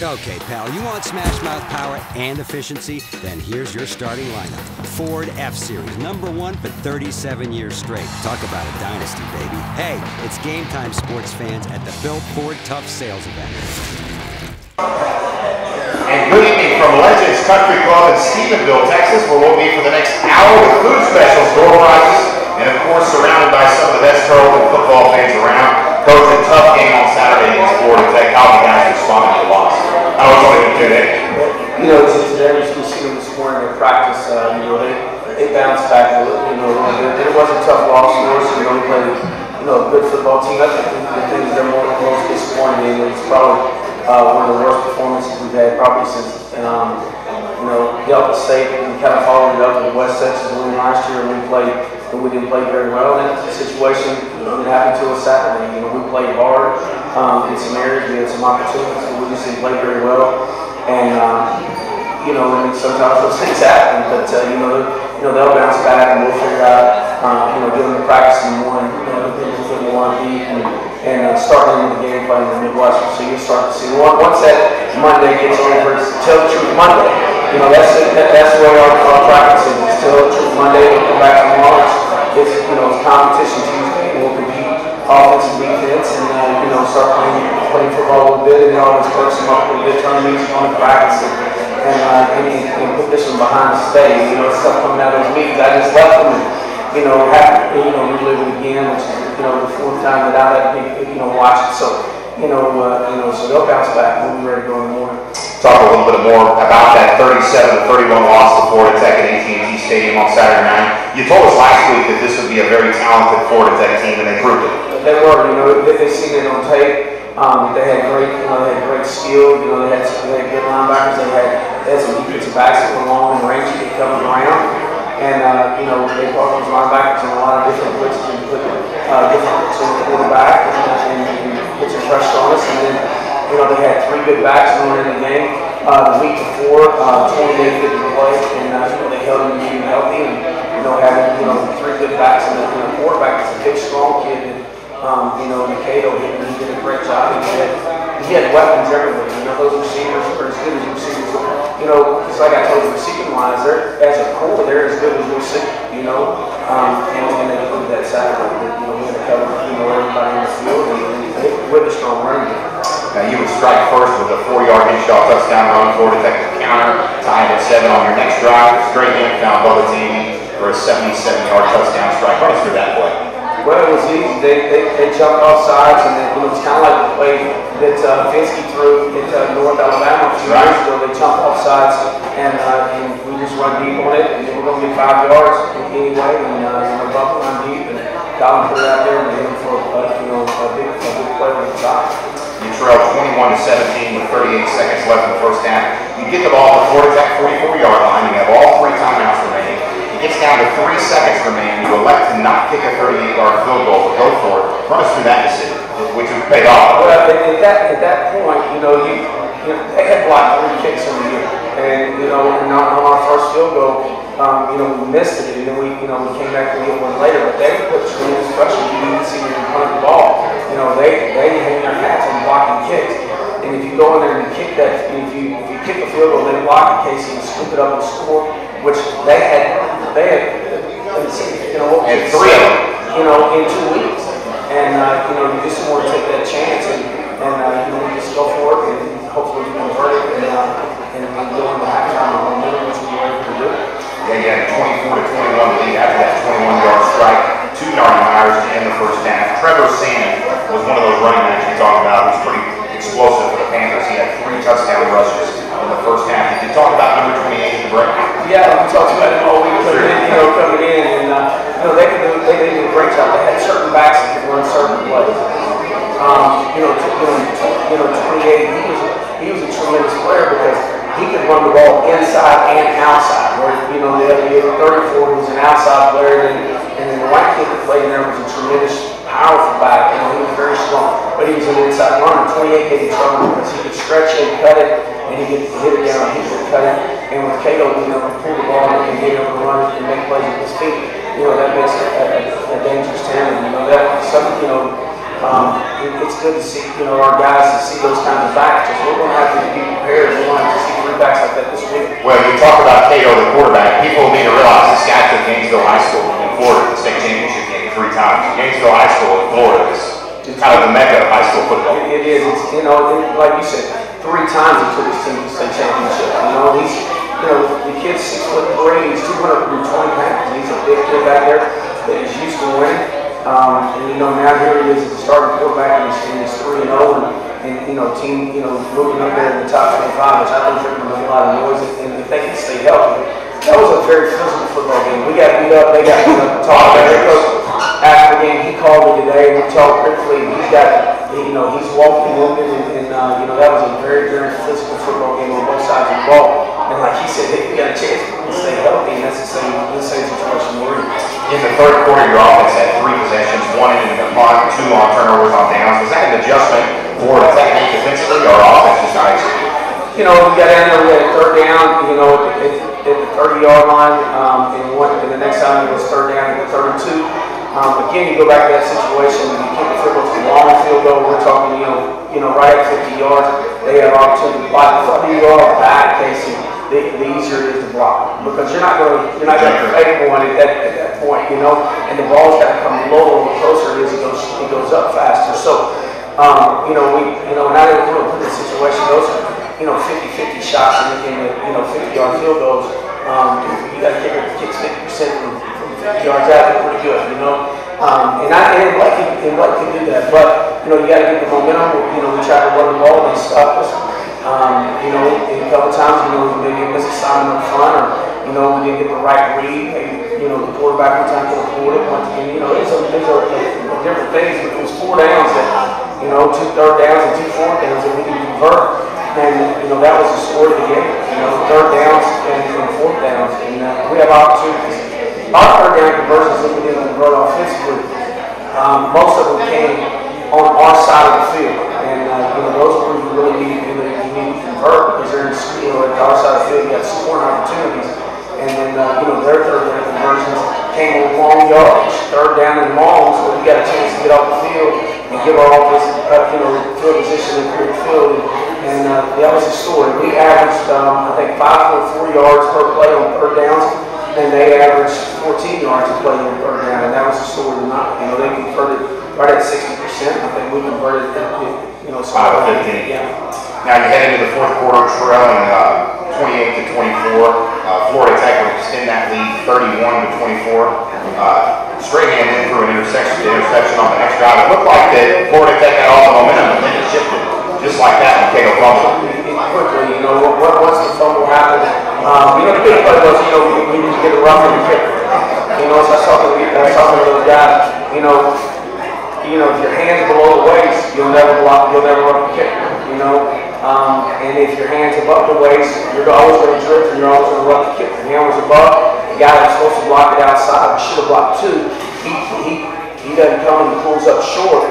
Okay, pal, you want smash mouth power and efficiency? Then here's your starting lineup. Ford F-Series, #1 for 37 years straight. Talk about a dynasty, baby. Hey, it's game time, sports fans, at the Bill Ford Tough Sales event. And good evening from Legends Country Club in Stephenville, Texas, where we'll be for the next hour with food specials, door prizes, and of course surrounded by some of the best Tarleton football fans around. Coach, a tough game on Saturday against Florida Tech. How the guys responded to the loss? How was it today? You know, today we see them this morning in practice. You know, they bounced back a little, bit. It was a tough loss for us. You know, we played, a good football team. I think the thing that they're most disappointed in is probably one of the worst performances we've had probably since, Delta State. We kind of followed it up with West Texas win last year, and we didn't play very well in that situation. It happened to us Saturday. We played hard in some areas. We had some opportunities, but we just didn't play very well. And sometimes those things happen. But they'll bounce back, and we'll figure out. Get them to practice some more, and get more on beat, and start into the game playing in the Midwest. So you'll start to see once that Monday gets over, it's Tell the Truth Monday. That's the way our practice is. It's Tell the Truth Monday. We'll come back tomorrow. It's competition Tuesday, and we'll compete offense and defense, and start playing football a little bit, and then always coach them up with a good turn of music on the practice, and put this one behind the stage. Stuff coming out of those meetings. I just left them and relive it again, which is the fourth time that I let watch it. So so they'll bounce back. We'll be ready to go in the morning. Talk a little bit more about that 37-31 loss to Florida Tech at AT&T Stadium on Saturday night. You told us last week that this would be a very talented Florida Tech team, and they proved it. They were. They seen it on tape. They had great skill. They had good linebackers. They had some defensive backs that were long and rangy that covered around. And they brought those linebackers in a lot of different blitzes and put different looks on the quarterback and put some pressure on us. And then they had three good backs going in the game. The week before, 28 didn't play, and they held him being healthy, and having three good backs and the quarterback is a big, strong kid. And Mikado, he did a great job. He had weapons everywhere. Those receivers are as good as receivers. It's like I told you, receiving wise, they're as a core, they're as good as you'll see. And they proved that Saturday. We had to cover everybody in the field, and with a strong running game. Now you would strike first with a 4-yard Hinshaw touchdown run. Florida Tech would counter, tying at 7 on your next drive. Straight in, found Bubba Teamy for a 77-yard touchdown strike. Run us through that play. Well, it was easy. They jumped off sides, and it was kind of like the play that Finsky threw at North Alabama a few years ago. They jumped off sides, and we just run deep on it, and we're going to get 5 yards anyway, and Buffalo run deep, and Colin put it out there, and hit him for a big play on the top. You trail 21-17 with 38 seconds left in the first half. You get the ball at the Florida Tech 44-yard line. You have all 3 timeouts remaining. It gets down to 3 seconds remaining. You elect to not kick a 38-yard field goal, but go for it. Run us through that decision, which was paid off. Well, at that point, they had blocked 3 kicks in the year, and on our first field goal, we missed it, and then we came back to get one later. But they put tremendous pressure. You didn't see them punt the ball. They hang their hats on blocking kicks. And if you go in there and you kick that, if you kick a field goal, they block it, Casey, and scoop it up and score, which they had let me see, what was and it, 3 of them, in 2 weeks. And you just want to take that chance and just go for it, and hopefully we convert it and go into halftime and momentum, which we were able to do. Yeah, you had a 24-21 lead after that 21-yard strike. 2 Nardi Myers to end the first half. Trevor Salmon was one of those running backs you talked about. He was pretty explosive for the Panthers. He had 3 touchdown rushes in the first half. Did you talk about number 28 in the break? Yeah, we talked about him all week. Coming in, and they did a great job. They had certain backs that could run certain plays. 28. He was a tremendous player because he could run the ball inside and outside. Where the 34 was an outside player, and then the white kid that played in there was a tremendous, powerful back. He was very strong, but he was an inside runner. 28 gave him trouble because he could stretch it, cut it, and he could hit it down. He could cut it, and with Cato, pull the ball and get able to run and make plays with his feet. That makes a dangerous tandem. It's good to see our guys to see those kinds of backs. We're going to have to be kind of the mecca of high school football. It is. It's, like you said, 3 times he took his team to the state championship. He's, the kid's 6'3", he's 220 pounds. He's a big kid back there that is used to winning. And now here he is as a starting quarterback, and he's 3-0, and team, moving up there in the top 25, which I think they're going to make a lot of noise, and if they can stay healthy. That was a very physical football game. We got beat up, they got beat up. After the game, he called me today, and we talked briefly. He's walking, and that was a very, very physical football game on both sides of the ball. And like he said, we got a chance to stay healthy, and that's the same situation we're in. In the third quarter, your offense had 3 possessions, 1 in the punt, 2 on turnovers on downs. Was that an adjustment for the technique defensively, or offense just not executing? We got down there, we had a third down, at the 30-yard line, and the next time it was third down at the 32. Again, you go back to that situation, you kick the field goal, it's a long field goal, we're talking, right at 50 yards, they have opportunity to block. The further you are back, Casey, the easier it is to block, because you're not going to fake one at that point, and the ball's got to come lower the closer it is, it goes up faster. So, now that we're put in a situation, those are 50-50 shots in the 50-yard field goals. You got to kick 50% from 50 yards out. They're pretty good, And Blake can do that, but you got to get the momentum. We tried to run the ball, and they stopped us. A couple times, maybe a miss assignment up front, or we didn't get the right read. Maybe the quarterback one time could have pulled it. Once again, there's different things. But it was 4 downs that 2 third downs and 2 fourth downs that we didn't convert. And, that was the story of the game, third downs and 4th downs. And we have opportunities. Our third down conversions that we didn't convert offensively, most of them came on our side of the field. And, those were you really need to convert, because they're at our side of the field, you got scoring opportunities. And then, their third down conversions came on long yardage, third down and long, so we got a chance to get off the field and give our offense, field position and clear the field. And that was the story. We averaged, I think, 5.4 yards per play on third downs, and they averaged 14 yards a play on third down. And that was the story tonight. They converted right at 60%. I think we converted at 5 of 15. Yeah. Now you head into the fourth quarter trailing 28-24. Florida Tech would extend that lead 31-24. Strahan went through an interception on the next drive. It looked like that Florida Tech had all the momentum, and then it shifted. Just like that when Cato fumbled. Quickly, once the fumble happened, the big play was, we need to get a rough and kick. So I was talking to those guys, if your hands below the waist, you'll never rough the kick, and if your hands above the waist, you're always going to drift and you're always going to rough the kick. If your hand was above, the guy that's supposed to block it outside, should have blocked 2, he doesn't come and he pulls up short.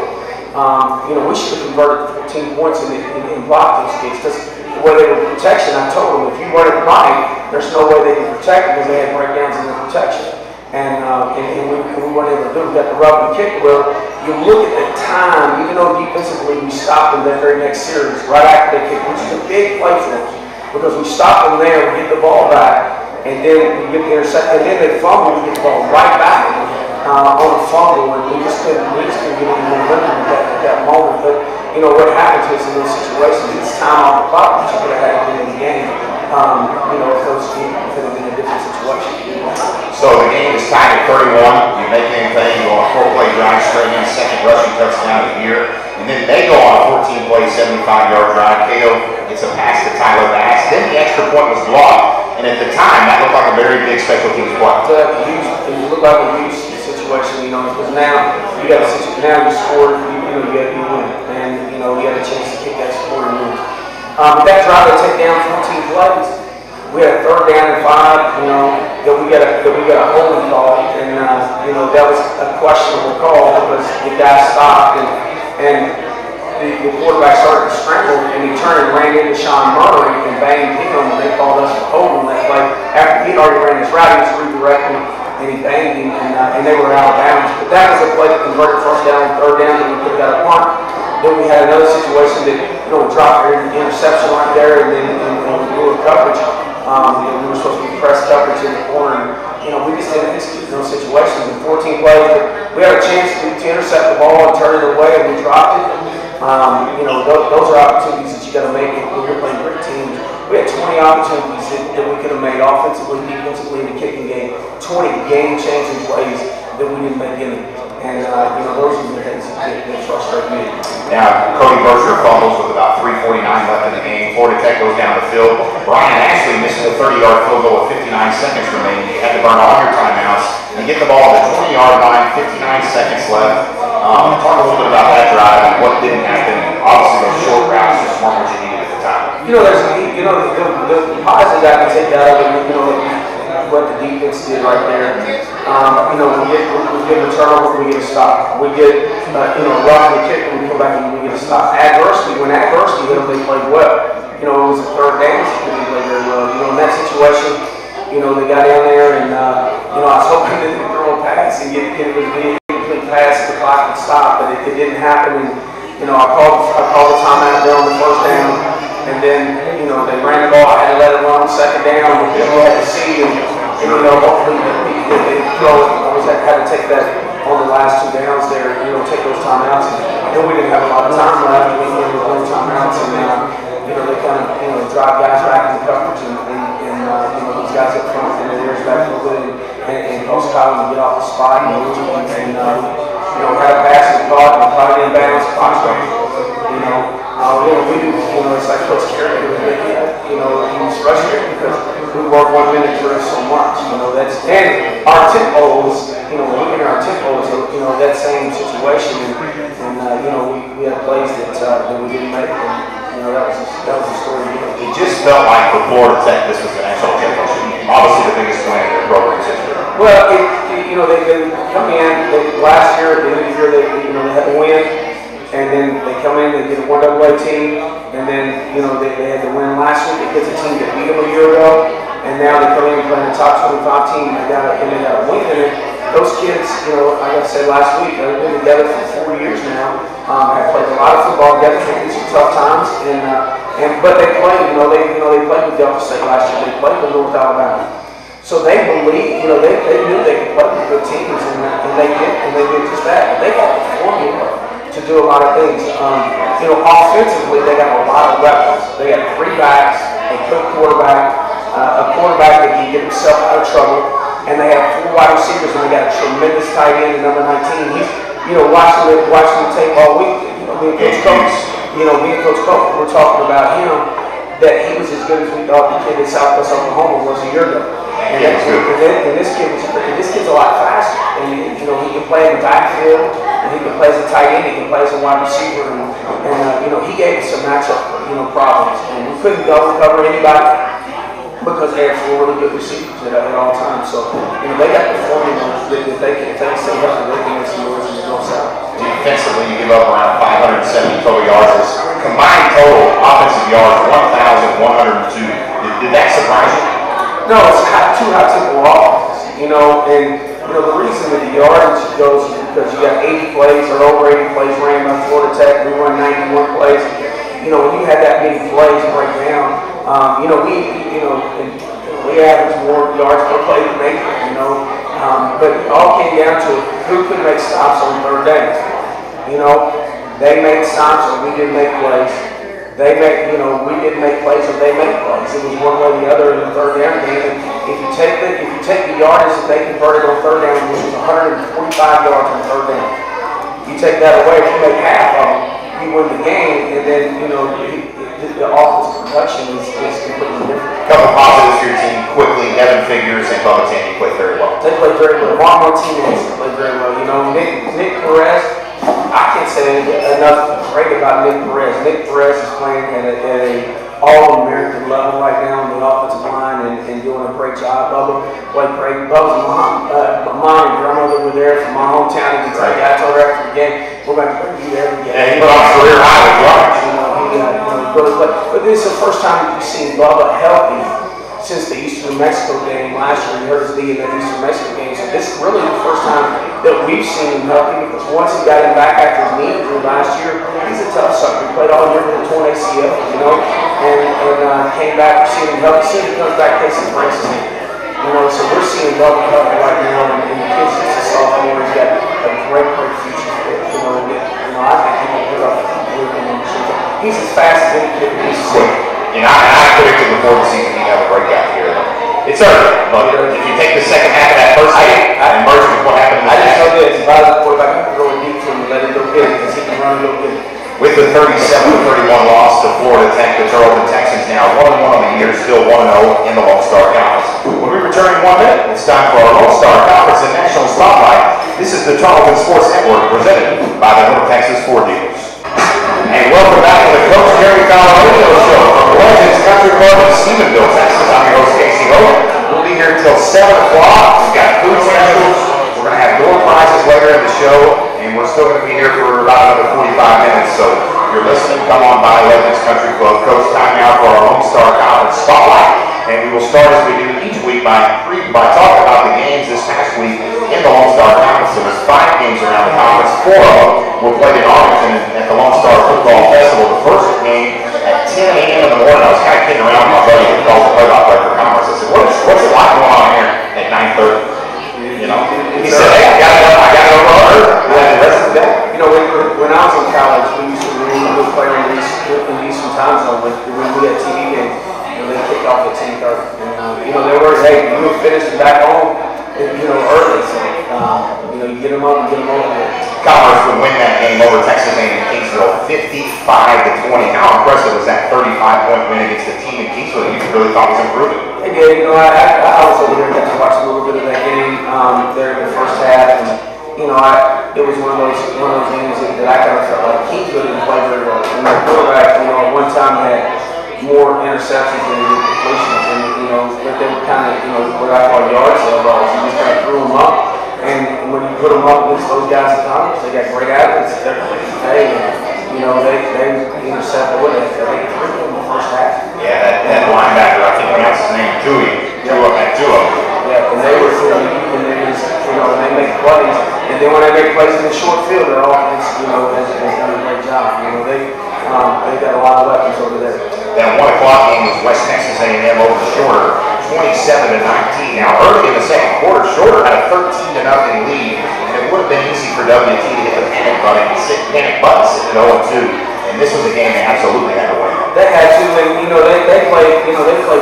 We should have converted 14 points and blocked those kids, because the way they were protection, I told them, if you run it right, there's no way they can protect, because they had breakdowns in their protection. And we weren't able to do it. We got the rub and kick. Well, you look at the time, even though defensively we stopped them that very next series, right after they kicked, which is a big play for us, because we stopped them there, we get the ball back, and then we get the interception, and then they fumble, we get the ball right back on the fumble, and we just couldn't get any momentum at that moment. But what happened to us in those situations, it's time off the clock, which you could have had at the end of the game. If it had been a different situation. So the game is tied at 31. You make anything, you go on a 4-play drive straight in, second rushing touchdown of the year. And then they go on a 14-play, 75-yard drive. Cato gets a pass to Tyler Bass. Then the extra point was blocked. And at the time, that looked like a very big special teams play. It looked like a huge situation, because now you got a situation, now you scored, you win. And, you had a chance to kick that score and win. That drive they take down 14 plays. We had a third down and 5, that we got a holding call, and that was a questionable call because the guy stopped and the quarterback started to scramble, and he turned and ran into Sean Murray and banged him, and they called us for holding that play. After he'd already ran his route, he was redirecting, and he banged him, and they were out of bounds. But that was a play that converted first down and third down, and we could have got a punt. Then we had another situation that, dropped an interception right there, and then we blew a coverage. We were supposed to be press coverage in the corner, and we just didn't execute in those situations. In 14 plays, we had a chance to intercept the ball and turn it away, and we dropped it. Those are opportunities that you got to make when you're playing great teams. We had 20 opportunities that we could have made offensively, defensively, in the kicking game. 20 game-changing plays that we didn't make in it. And, those are the things that frustrate me. Now, Cody Berger fumbles with about 3:49 left in the game. Florida Tech goes down the field. Brian Ashley misses a 30-yard field goal with 59 seconds remaining. You had to burn all your timeouts and get the ball at the 20-yard line, 59 seconds left. Talk a little bit about that drive and what didn't happen. Obviously, those short routes just weren't what you needed at the time. The positive I can take out of it, what the defense did right there. We get a turnover, we get a stop. We get rough in the kick, and we come back and we get a stop. When adversity hit them, they played well. It was a third down, so they played very well. In that situation, they got in there, and I was hoping that they could throw a pass and get it was a complete pass, the clock would stop, but it didn't happen. And I called the timeout there on the first down, and then they ran the ball. I had to let it run on second down. We had to see, and hopefully they throw it. I had to take that on the last two downs there. Take those timeouts. And then we didn't have a lot of time left. We didn't have no timeouts, and they kind of drive guys back into coverage, and these guys up front and the ears back a little bit, and cause Kyle to get off the spot and move, and had a pass and caught and caught it in bounds. It's like Coach Cary, he's frustrated because we work 1 minute through so much. And our tempos, looking at our tempos, that same situation, and we had plays that we didn't make, and that was a story. It just felt like for Florida Tech, this was an actual championship. Obviously, the biggest win in their program's history. Well, they come in. Last year, at the end of the year, they had to win. And then they come in, they get a 1AA team, and then, they had to win last week against a team that beat them a year ago, and now they come in and play the top 25 team, and they got a win in it. Those kids, like I said last week, they've been together for 4 years now, have played a lot of football together, through some tough times, but they played, they played with Delta State last year, they played with North Alabama. So they believe, they knew they could play with good teams, and they did just that. But they got the formula to do a lot of things. Offensively, they got a lot of weapons. They got 3 backs, a good quarterback, a quarterback that can get himself out of trouble, and they have 4 wide receivers, and they got a tremendous tight end, number 19. He's, watching the tape all week. Me and Coach Coach were talking about him, that he was as good as we thought the kid in Southwest Oklahoma was a year ago. And this kid's a lot faster. And he can play in the backfield, and he can play as a tight end, he can play as a wide receiver, and he gave us some matchup problems. And we couldn't double cover anybody because they had 4 really good receivers at all times. So they got the formula that they can, if they stay healthy, they can make some noise and go south. Defensively, you give up around 570 total yards. Combined total offensive yards, 1,102. Did that surprise you? No, it's too high tempo offense. And the reason that the yardage goes is because you got 80 plays or over 80 plays ran by Florida Tech. We run 91 plays. When you had that many plays break down, we average more yards per play than they did. But it all came down to who could make stops on third downs. They made stops or we didn't make plays. We didn't make plays or they made plays. It was one way or the other in the third down game. And if you take the yardage that they converted on third down, which was 145 yards on third down, you take that away, if you make half of them, you win the game. And then the offensive production is completely different. A couple positives for your team quickly. Evan Figures and Bubba Tandy played very well. They played very well. Martinez played very well. Nick Perez. I can't say enough great about Nick Perez. Nick Perez is playing at a all-American level right now on the offensive line and doing a great job. Bubba played great. Bubba's mom and grandmother were there from my hometown. And I told her after the game, we're going to bring you every game. Yeah, he put on career high with yards. But this is the first time you've seen Bubba healthy since the Eastern New Mexico game last year. He hurt his knee in that Eastern New Mexico game. So this is really the first time that we've seen him healthy, because once he got him back after his knee injury last year, he's a tough sucker. He played all year with a torn ACL, and came back, seeing him healthy. See if he comes back, takes some braces in. So we're seeing double cover right now, and the kid's just a sophomore. He's got a great future. I think he can put up a he's as fast as any kid in this quick. I predicted before the season he'd have a breakout here. It's early, but if you take the second half of that first game and merge it with what happened in the just know this: if I was a quarterback, I could go deep to him and let him go get it because he can run and go get it. With the 37-31 loss to Florida Tech, the Tarleton Texans now 1-1 on the year, still 1-0 in the Lone Star Conference. When we return in 1 minute, it's time for our Lone Star Conference and National Spotlight. This is the Tarleton Sports Network presented by the North Texas Ford dealers. And welcome back to the Coach Cary Fowler Radio Show from Legends Country Club in Stephenville, Texas. I'm your host, Casey Hogan. We'll be here until 7 o'clock. We've got food specials. We're going to have door prizes later in the show, and we're still going to be here for about another 45 minutes. So if you're listening, come on by Legends Country Club. Coach, time now for our Lone Star Conference Spotlight. And we will start as we do each week by talking about the games this past week in the Lone Star Conference. There was 5 games around the conference. 4 of them were played in Arlington at the Lone Star Football Festival. The first game at 10 a.m. in the morning. I was kind of kidding around with my buddy who calls the play-by-play for conference. I said, what's it like going on here at 9:30? He said, hey, I got to go run the rest of the day. When I was in college, we used to really play in the Eastern time zone when we had TV games. They kicked off at 10:30, and they were you were finished back home, early. So you get them up and get them over there. Commerce would win that game over Texas A&M Kingsville 55-20. How impressive was that 35-point win against the team in Kingsville that you really thought was improving? They did. I was over there and got to watch a little bit of that game there in the first half, and it was one of those games that I kind of felt like Kingsville didn't play very well. And the quarterback, at one time had more interceptions than he did completions, and but they were kind of what I call yard sale balls. You just kind of threw them up, and when you put them up against those guys in conference, they got great athletes. They're they intercepted what they 3 in the first half. Yeah, that linebacker, I can't pronounce his name, Dewey. Yeah, and they were and they just they make plays, and then when they make plays in the short field, their offense has done a great job. They got a lot of weapons over there. That 1 o'clock game was West Texas A&M over Shorter, 27-19. Now, early in the second quarter, Shorter had a 13-0 lead, and it would have been easy for WT to hit the panic button sitting at 0-2. And this was a game they absolutely had to win. They had to, and they played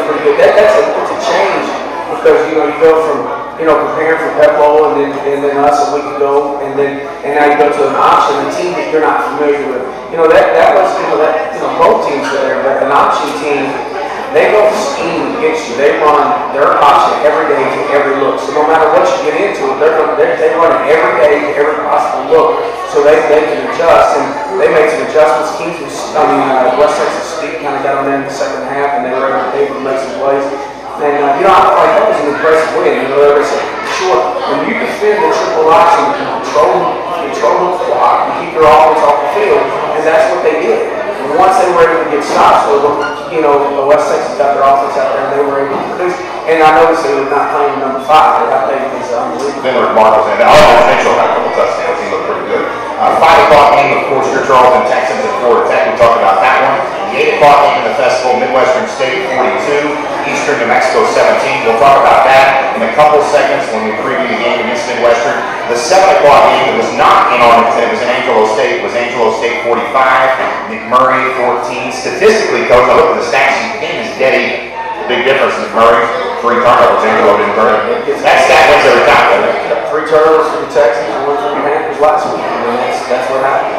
pretty good. That's a change because you go from preparing for Pep Bowl and then us a week ago, and now you go to an option, a team that you're not familiar with. Both teams are there, but an option team, they go scheme against you. They run their option every day to every look. So no matter what you get into, they run it every day to every possible look, so they can adjust, and they made some adjustments. West Texas State kind of got on there in the second half, and they were able to make some plays. And I felt like that was an impressive win. They were short. When you defend the triple option, you control the clock, you keep your offense off the field, and that's what they did. And once they were able to get stops with them, West Texas got their offense out there, and they were able to produce. And I noticed they were not playing number 5. They played against unbelievable. Then Marcos and Mitchell had a couple touchdowns. He looked pretty good. 5 o'clock game, of course, your Tarleton Texans at Florida Tech. We talked about that one. The 8 o'clock game in the festival, Midwestern State 42, Eastern New Mexico 17. We'll talk about that in a couple seconds when we preview the game against Midwestern. The 7 o'clock game that was not in Arlington, it was in Angelo State. It was Angelo State 45, McMurray 14. Statistically, Coach, I look at the stats sheet. The game is dead even. Big difference in McMurray. 3 turnovers. Angelo didn't turn it. That stat wins every time, doesn't it? 3 turnovers for the Texans and 1 for the Panthers last week. That's what happened.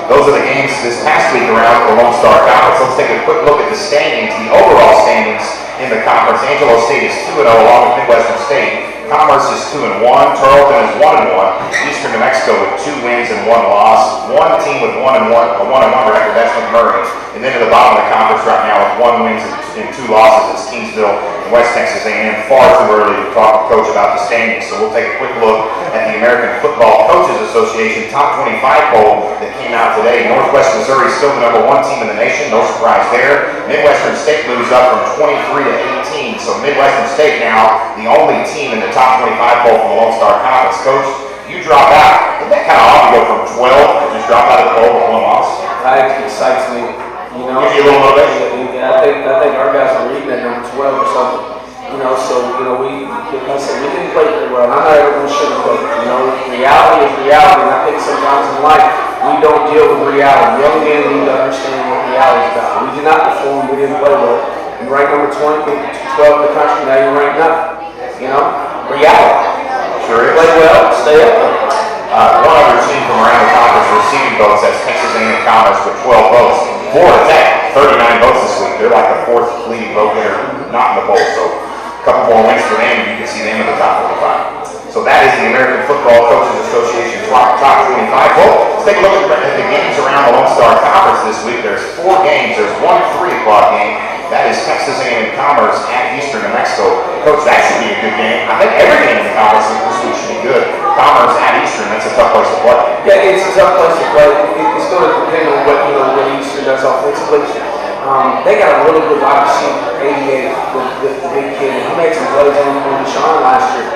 Those are the games this past week around the Lone Star Conference. Let's take a quick look at the standings, the overall standings in the conference. Angelo State is 2-0 along with Midwestern State. Commerce is 2-1. Tarleton is 1-1. Eastern New Mexico with 2 wins and 1 loss. One team with a 1-1 record. That's McMurray. And then at the bottom of the conference right now with 1 win and 2 losses is Kingsville and West Texas A&M. Far too early to talk to Coach about the standings. So we'll take a quick look at the American Football Coaches Association Top 25 poll that came out today. Northwest Missouri is still the #1 team in the nation. No surprise there. Midwestern State moves up from 23 to 18. So Midwestern State now the only team in the top 25 poll from the Lone Star Conference. Coach, you drop out. Isn't that kind of odd to go from 12 to just drop out of the poll with 1 loss? That excites me. Gives you a little motivation. I think our guys are reading at number 12 or something. We life, we don't deal with reality. Young men need to understand what reality is about. We did not perform, we didn't play well. You ranked number 12 in the country, now you're ranked nothing. You know? Reality. Sure is. Play well, stay up there. One other team from around the conference receiving votes, that's Texas A&M Commerce with 12 votes. Florida Tech, 39 votes this week. They're like the fourth leading vote getter, not in the poll. So a couple more wins for them, and you can see them in the top 25. So that is the American Football Coaches Association top 25 vote. Let's take a look at the games around the Lone Star Conference this week. There's 4 games. There's one 3 o'clock game. That is Texas A&M Commerce at Eastern New Mexico. Coach, that should be a good game. I think every game in the conference this week should be good. Commerce at Eastern, that's a tough place to play. Yeah, it's a tough place to play. It's going to depend on what Eastern does offensively. They got a really good wide receiver, 88, with the big kid. He made some plays on Deshaun last year,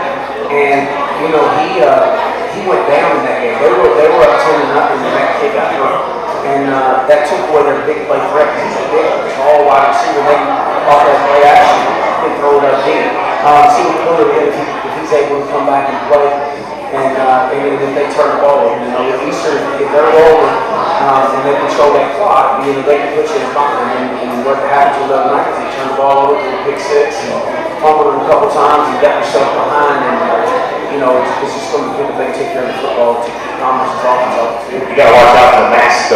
and he went down in that game. They were up 10-0, and that kid got hurt, and that took away their big play threat. He's a big, tall wide receiver. They off that play action and throw it up deep. See what if he's able to come back and play. And if they turn the ball over, with Eastern, if they're rolling and they control that clock, they can put you in a bind. And what happened to the other night is they turned the ball over to a pick 6 and fumbled it a couple times and got yourself behind. And it's just going to be good if they take care of the football to Commerce's offense off the field. You got to watch out for the masked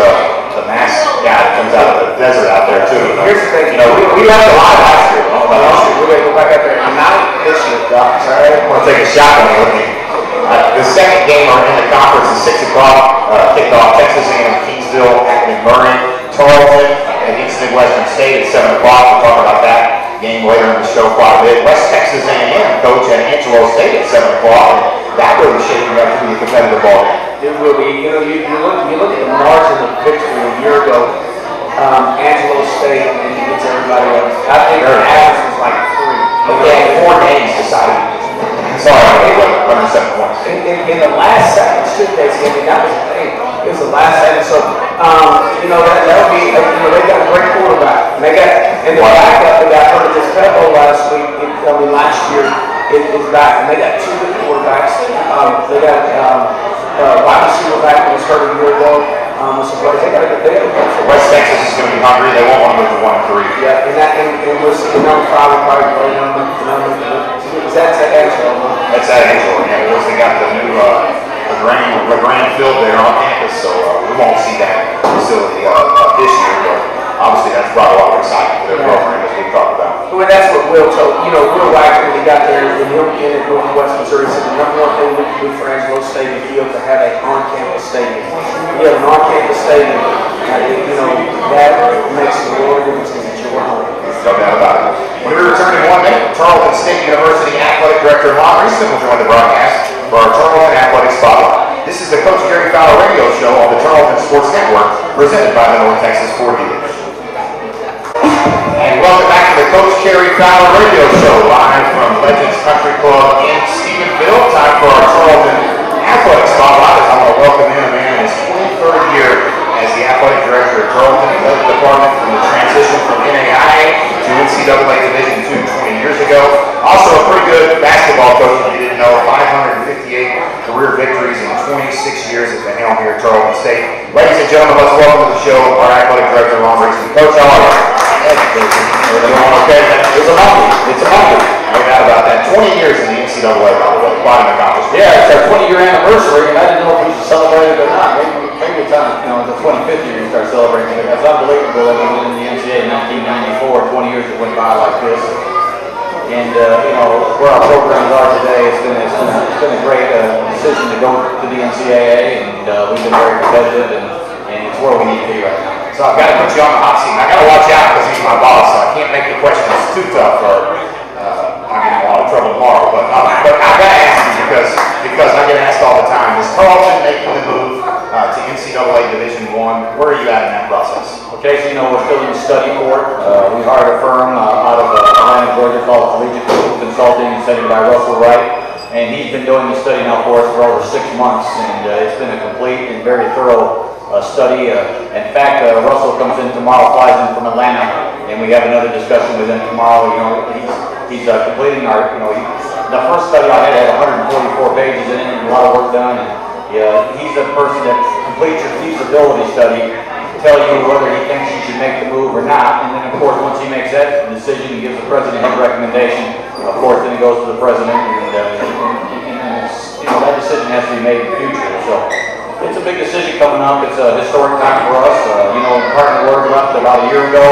guy that comes out of the desert out there too. Here's the thing, we left a lot last year. We're going to go back out there and not this year, Doc. All right, I'm going to take a shot on it with me. The second game in the conference is 6 o'clock. Kickoff, Texas A&M Kingsville at McMurray. Tarleton against Midwestern State at 7 o'clock. We'll talk about that game later in the show quite a bit. West Texas A&M coach at Angelo State at 7 o'clock. And that really shaping up to be a competitive ball game. It will be. You look at the margin of victory a year ago. Angelo State and against everybody else. I think their average was like 3. Okay, 4 games decided. Sorry, they went 107 points. In the last second, that was the thing. It was the last second. So, that'll be. They got a great quarterback. And the backup that got hurt at this Pebble last year is back. And they got 2 good quarterbacks. They got wide receiver back that was hurt a year ago. They got a good West Texas is going to be hungry. They won't want to move to 1-3. Yeah, and was number 5 will probably play number. That's at Angelo. That's at Angelo. Yeah, of course they got the new LeGrand field there on campus, so we won't see that facility this year. But obviously that's brought a lot of excitement to their program, as we talked about. Well, that's what Will told. Will Wagner, when he got there in Northwest Missouri, said the number 1 thing we can do for Angelo Stadium is to have an on-campus stadium. You have an on-campus stadium, that makes the world of difference in your home. No doubt about it. When we return in 1 minute, Tarleton State University Athletic Director Ron Reeson will join the broadcast for our Tarleton Athletic Spotlight. This is the Coach Cary Fowler radio show on the Tarleton Sports Network, presented by the North Texas Ford Dealers. And welcome back to the Coach Cary Fowler radio show, live from Legends Country Club in Stephenville. Time for our Tarleton Athletic Spotlight, as I want to welcome in a man in his 23rd year as the athletic director at Tarleton. He led the department from the transition from NAIA to NCAA Division II 20 years ago. Also a pretty good basketball coach, if you didn't know, 558 career victories in 26 years at the helm here at Tarleton State. Ladies and gentlemen, let's welcome to the show our athletic director, Ron Reeson. Coach, how are you? Okay. It's a monkey. No doubt about that. 20 years in the NCAA, by the way. Quite an accomplishment. Yeah, it's our 20-year anniversary, and I didn't know if we should celebrate it or not. Maybe it's on, the 25th year you start celebrating it. It's unbelievable that we went in the NCAA in 1994, 20 years that went by like this. And, where our programs are today, it's been a great decision to go to the NCAA, and we've been very competitive, and it's where we need to be right now. So I've got to put you on the hot seat. I got to watch out because he's my boss, so I can't make the questions too tough, or I'll get in a lot of trouble tomorrow. But I've got to ask you because I get asked all the time: is Tarleton making the move to NCAA Division I? Where are you at in that process? Okay, so we're still in the study for it. We hired a firm out of Atlanta, Georgia called Collegiate Consulting, headed by Russell Wright, and he's been doing the study now for us for over 6 months, and it's been a complete and very thorough study. In fact, Russell comes in tomorrow, flies in from Atlanta, and we have another discussion with him tomorrow. He's completing our, the first study I had 144 pages in it and a lot of work done. And he's a person that complete your feasibility study, tell you whether he thinks you should make the move or not, and then of course once he makes that decision, he gives the president his recommendation. Of course, then he goes to the president, and that decision has to be made in the future. So it's a big decision coming up. It's a historic time for us. Cardinal Ward left about a year ago.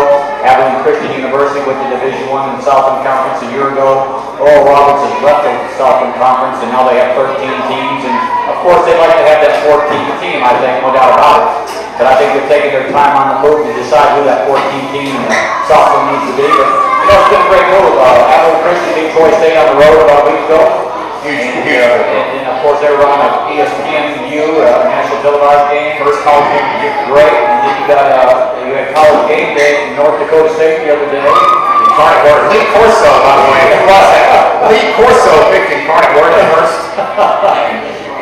Abilene Christian University went to Division I in the Southland Conference a year ago. Oral Roberts has left the Southland Conference, and now they have 13 teams. And of course, they'd like to have that 14th team, I think, no doubt about it. But I think they're taking their time on the move to decide who that 14th team in Southland needs to be. But it's been a great move. Abilene Christian beat Troy State on the road about a week ago. And of course, they were on an ESPNU national televised game. First college game, great. And then you had college game day in North Dakota State the other day. Incarnate Word. Lee Corso, by the way. Lee Corso picked Incarnate Word at first.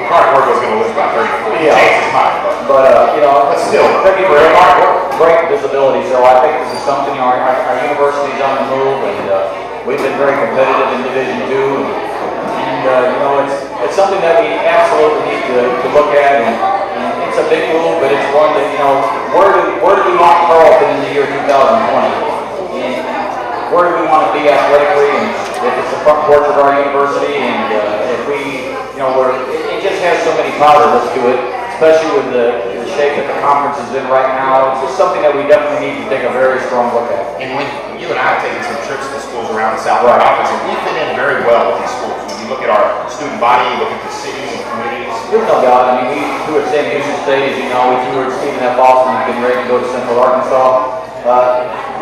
Incarnate Word was going to lose by 30. He changed his mind. But still, great visibility. So I think this is something, our university's on the move, and we've been very competitive in Division II. It's something that we absolutely need to look at, and it's a big move, but it's one that, where do we want Tarleton in the year 2020? And where do we want to be athletically, and if it's the front porch of our university, and if we, it just has so many positives to it, especially with the shape that the conference is in right now. It's just something that we definitely need to take a very strong look at. And when you and I have taken some trips to schools around the Southland Conference, and we fit in very well with these schools. Look at our student body, look at the cities and communities. There's no doubt. I mean, we toured St. Lucie State, as you know. We toured Stephen F. Austin, getting ready to go to Central Arkansas.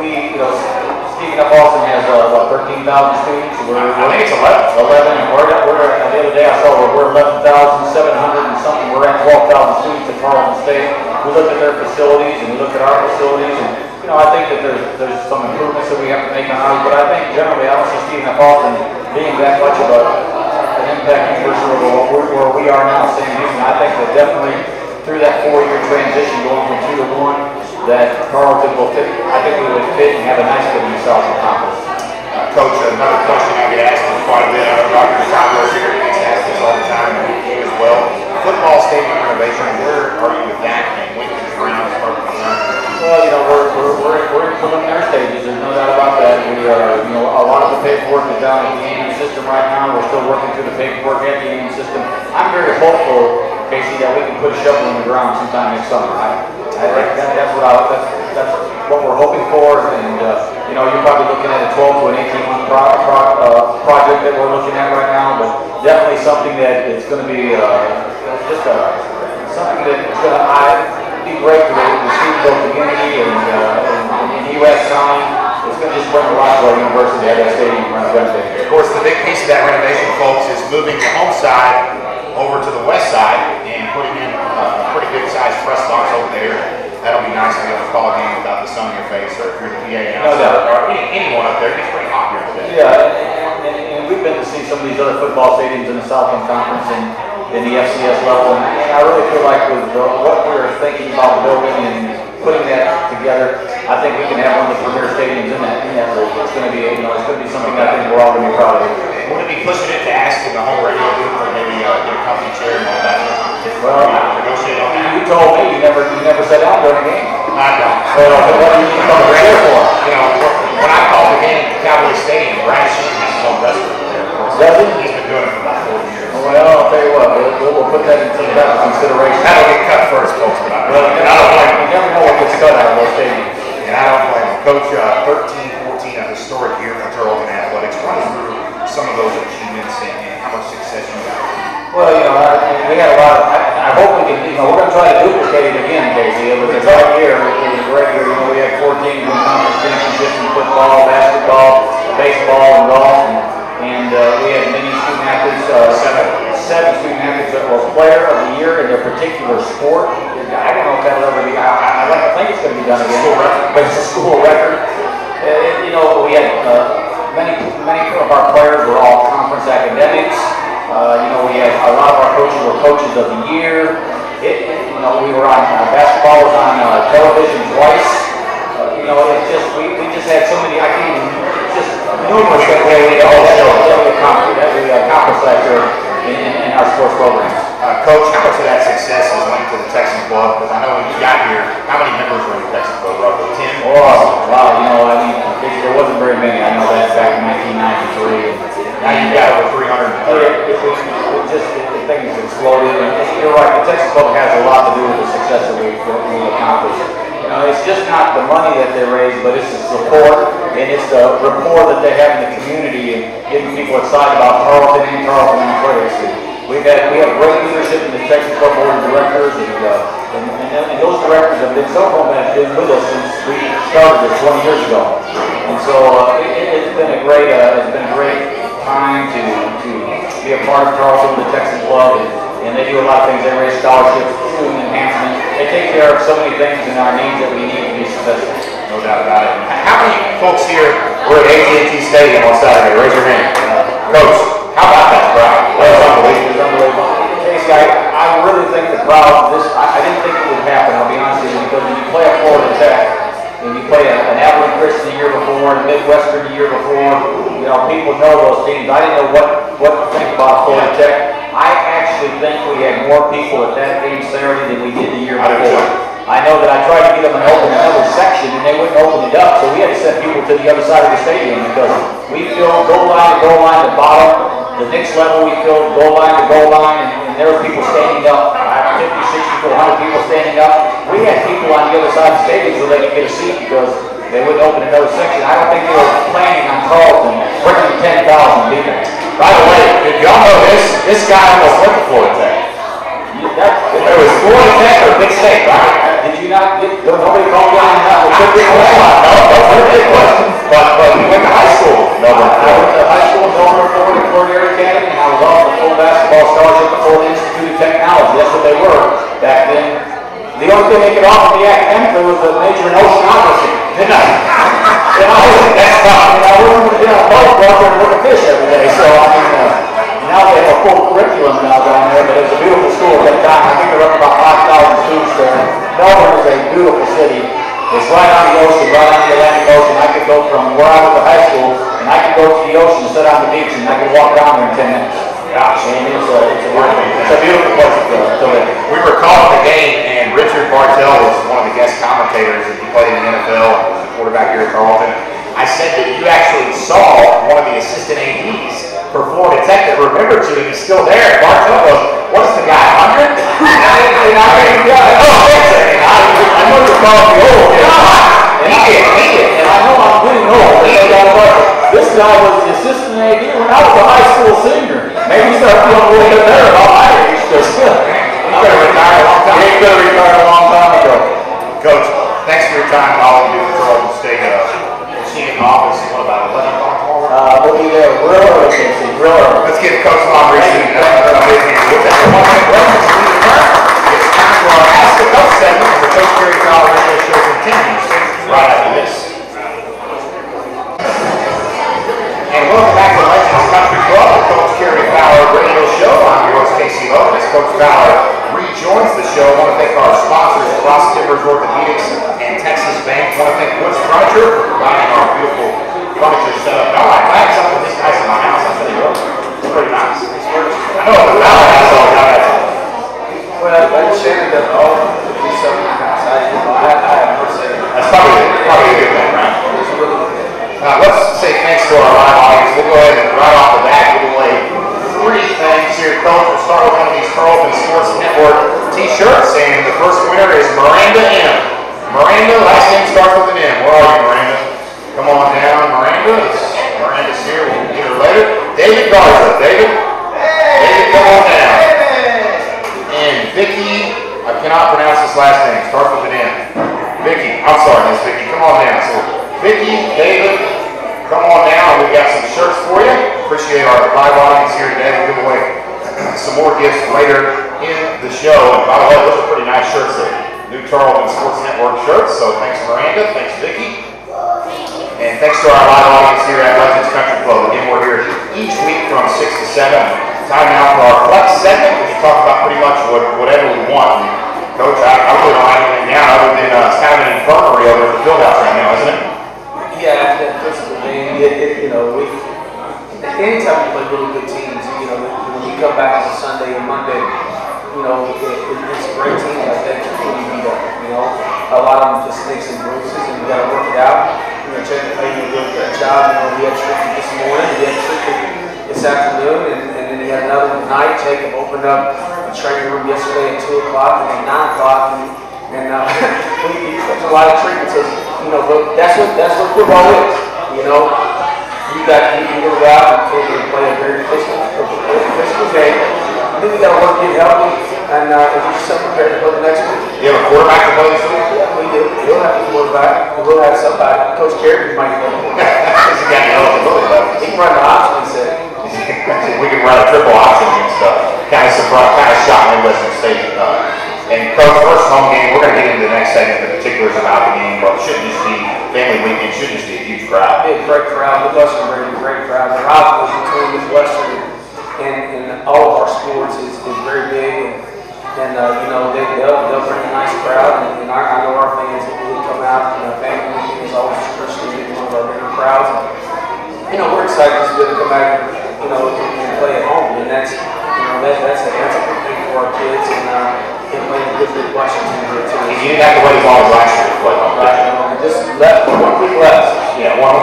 Stephen F. Austin has about 13,000 students. I think it's 11. 11, and the other day I saw we're 11,700 and something. We're at 12,000 students at Tarleton State. We looked at their facilities and we looked at our facilities, and I think that there's some improvements that we have to make on ours. But I think generally, I don't see Stephen F. Austin being that much of an impact for where we are now, St. Houston. I think that definitely through that 4-year transition going from 2 to 1, that Tarleton will fit. I think we would fit and have a nice fit in the Southland Conference. Coach, another question I get asked quite a bit. Dr. Fowler here gets asked this all the time, and you as well. Football stadium renovation, where are you with that, and when can the ground start to be done? Well, we're in preliminary stages. There's no doubt about that. We are, a lot of the paperwork is down at the union system right now. We're still working through the paperwork at the union system. I'm very hopeful, Casey, that we can put a shovel in the ground sometime next summer. That's what we're hoping for, and you're probably looking at a 12 to an 18-month project that we're looking at right now, but definitely something that it's going to be something that's going to be great for the student community and U.S. County. It's going to just bring a lot to our university at that stadium renovation. Of course, the big piece of that renovation, folks, is moving the home side over to the west side and putting in a pretty good sized press box over there. That'll be nice to be able to call a game without the sun in your face, or if you're the PA announcer, or anyone up there. It's pretty hot here today. Yeah, and we've been to see some of these other football stadiums in the Southland Conference and in the FCS level, and I really feel like with what we're thinking about building and putting that together, I think we can have one of the premier stadiums in that league. It's going to be, it's going to be something I think we're all going to be proud of. Would it be pushing it to ask in the home radio booth for maybe get a company chair and all that? Well, negotiate on that. You told me you never sat down during a game. I don't. So what do you need to come to chair for? When I called the game at Cowboy Stadium, Brad Sheehan has his own restaurant there. Does he? He's been doing it for about 4 years. Well, I'll tell you what, we'll put that into consideration. That'll get cut first, folks. Well, you never know what gets cut out of those stadiums. And I don't blame him. Coach, 13-14, a historic year for Tarleton Athletics. Run us through some of those achievements and how much success you got. Well, we had a lot of, I hope we can, we're going to try to duplicate it again, Casey. It was a great year. It was a great year. We had 14 conference championships in football, basketball, baseball, and golf. And we had many student athletes, seven student athletes that were player of the year in their particular sport. I don't know if that'll ever be, I'd like to think it's going to be done again, but it's a school record. We had many of our players were all conference academics. We had a lot of our coaches were coaches of the year. We were on, basketball was on television twice. We just had so many, I can't even, just numerous that we accomplished that year in our sports programs. Coach, how much of that success is linked to the Texan Club? Because I know when you got here, how many members were in the Texan Club? Roughly 10? Oh, wow, you know, I mean, there wasn't very many. I know that back in 1993. Now you've got over 330. The thing has exploded. And you're right, the Texas Club has a lot to do with the success that we accomplished. You know, it's just not the money that they raise, but it's the support and it's the rapport that they have in the community and getting people excited about Tarleton and Tarleton Athletics. We have great leadership in the Texas Club Board of Directors, and those directors have been, some of them have been with us since we started this 20 years ago. And so it's been a great time to be a part of Tarleton, the Texas Club, and they do a lot of things. They raise scholarships, student enhancement. They take care of so many things and our needs that we need to be successful. No doubt about it. How many folks here were at AT&T Stadium on Saturday? Raise your hand. Coach, how about that crowd? That was unbelievable. It was unbelievable. Casey, I really think the crowd, I didn't think it would happen, I'll be honest with you, because when you play at Florida Tech, and you play an Abilene Christian the year before, and Midwestern the year before, you know, people know those teams. I didn't know what to think about Florida Tech. I actually think we had more people at that game Saturday than we did the year before. I know that I tried to get them to open another section, and they wouldn't open it up, so we had to send people to the other side of the stadium because we filled goal line to bottom. The next level we filled goal line to goal line, and there were people standing up. I had 50, 60, 100 people standing up. We had people on the other side of the stadium so they could get a seat because they wouldn't open another section. I don't think they were planning on Tarleton bringing 10,000 people. By the way, did y'all know this? This guy almost went to Florida Tech. It was Florida Tech or Big State, right? Did you not get, nobody called you on that? No, but we went to high school. I went to high school in Florida Area Academy, and I was on the full basketball scholarship at Florida Institute of Technology. That's what they were back then. The only thing they could offer me academically was a major in oceanography. And I wasn't going to get on a boat, go out there and look at fish every day. So, I mean, now they have a full curriculum now down there, but it's a beautiful school at that time. I think they're up about 5,000 students there. Melbourne is a beautiful city. It's right on the ocean, right on the Atlantic Ocean. I could go from where I went to high school, and I could go to the ocean and sit on the beach, and I could walk down there in 10 minutes. Gosh, and it's a beautiful place to live. We were calling the game, and Richard Bartell was one of the guest commentators, and he played in the NFL and was a quarterback here at Tarleton. I said that you actually saw one of the assistant ADs for Florida Tech that remembered you, and he's still there. Bartell goes, "What's the guy, 100?" I know you're calling me old. And I know I'm getting old. This guy was the assistant AD when I was a high school senior. Maybe you start feeling a little bit better about my age. He could have retired a long time. He could have retired a long time ago. Coach, thanks for your time. All of you for Tarleton State. We'll see you in the office. What about 11 o'clock tomorrow? We'll be there real early, Casey. Real early. Let's give Coach Montgomery another big hand. We'll take a 1 minute break. It's time for our Ask the Coach segment, and the Coach Cary Fowler radio show continues right after this. And welcome back to Legends Country Club, the Coach Cary Fowler radio show. I'm your host, Casey Lowe. As Coach Fowler rejoins the show, I want to thank our sponsors, Cross Timbers Orthopedics and Texas Bank. I want to thank Woods Furniture for providing our beautiful furniture setup. No, I had something this nice in my house. I tell you what, it's pretty nice. I know the Fowler has all that. Well, I shared that all the piece of the house. I have no say. That's probably a good thing, right? It's really good. Let's say thanks to our live audience. We'll go ahead and right off the bat give away 3 things here. Coach, we'll start with one of these Tarleton Sports Network t-shirts, and the first winner is Miranda M. Miranda, last name starts with an M. Where are you, Miranda? Come on down, Miranda. Miranda's here. We'll get her later. David Garza. David, come on down. And Vicky, I cannot pronounce this last name. Starts with an M. Vicky, I'm sorry, Miss Vicky. Come on down. So, Vicky, David, come on down. We've got some shirts for you. Appreciate our live audience here today. We'll give away some more gifts later in the show. And by the way, those are pretty nice shirts there. New Tarleton Sports Network shirts. So thanks, Miranda. Thanks, Vicky. And thanks to our live audience here at Legends Country Club. Again, we're here each week from 6 to 7. Time now for our Flex segment. We can talk about pretty much whatever we want. And Coach, I really don't have anything down other than it's kind of an infirmary over at the field house right now, isn't it? Yeah, that physical game. You know, anytime you play really good teams, you know, when we come back on Sunday and Monday, it's a great team like that. Really beat up. A lot of them just nicks and bruises, and you got to work it out. Check the play, you do a good job. He had tricky this morning, he had tricky this afternoon, and then he had another one tonight. Jacob opened up the training room yesterday at 2 o'clock and at 9 o'clock, and he puts a lot of treatments. But that's what football is. You go out and play a very physical game. I think we got to work, get healthy, and get yourself prepared to go the next week. You have a quarterback to play this week? Yeah, we do. We'll have a quarterback. We'll have somebody. Coach Cary might go. He's got the eligibility. He can run the option, he said. We can run a triple option and stuff. Kind of surprised, kind of shocked Midwestern State. And Coach, first home game, we're going to get into the next segment, the particulars about the game, but it shouldn't just be family weekend, it should just be a huge crowd. It'd be a great crowd. Midwestern brings a great crowd. The rivalry between Midwestern and all of our sports is very big, and they'll bring a nice crowd, and I know our fans will come out. Family weekend is always traditionally one of our bigger crowds. And, we're excited to be able to come back and play at home, and that's a good thing for our kids, and playing a good Midwestern team here too. You didn't have to wait as long as last year to play home. Right, just left 1 week left. Yeah, one.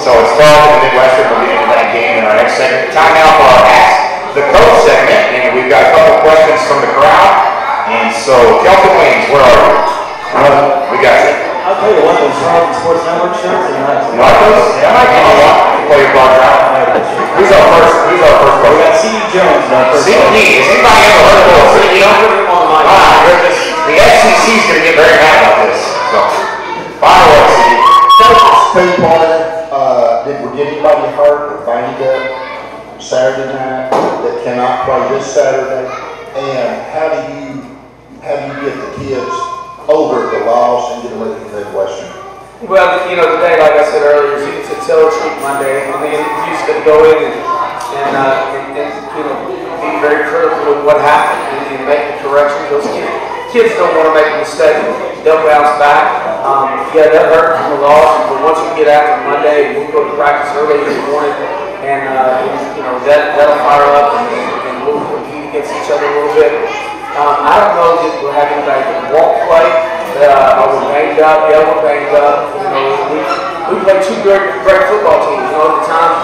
So it's Tarleton and Midwestern. We'll get into that game in our next segment. Time now for our Ask the Coach segment, and we've got a couple questions from the crowd. And so, Kelton Waynes, where are you? We got you. I'll tell you what, those Tarleton Sports Network shirts are nice. You like those? Yeah, I like those. Play your card out. Who's our first We coach? got C.D. Jones. C.D. Has anybody ever heard of those? The FCC is going to get very mad about this. So, fire away, C.D. State Party, did we get anybody hurt or banged up Saturday night that cannot play this Saturday? And how do you get the kids over the loss and get them ready for Midwestern? Well, today, like I said earlier, it's a tell the truth Monday. I mean, you just got to go in and be very critical of what happened and make the corrections. Those kids don't want to make a mistake. They'll bounce back. Yeah, that hurt from the loss, but once we get after Monday, we'll go to practice early in the morning, and that'll fire up, and we'll compete against each other a little bit. I don't know that we'll have anybody that won't play. Are we banged up? Yeah, we're banged up. We play two great football teams. At the time,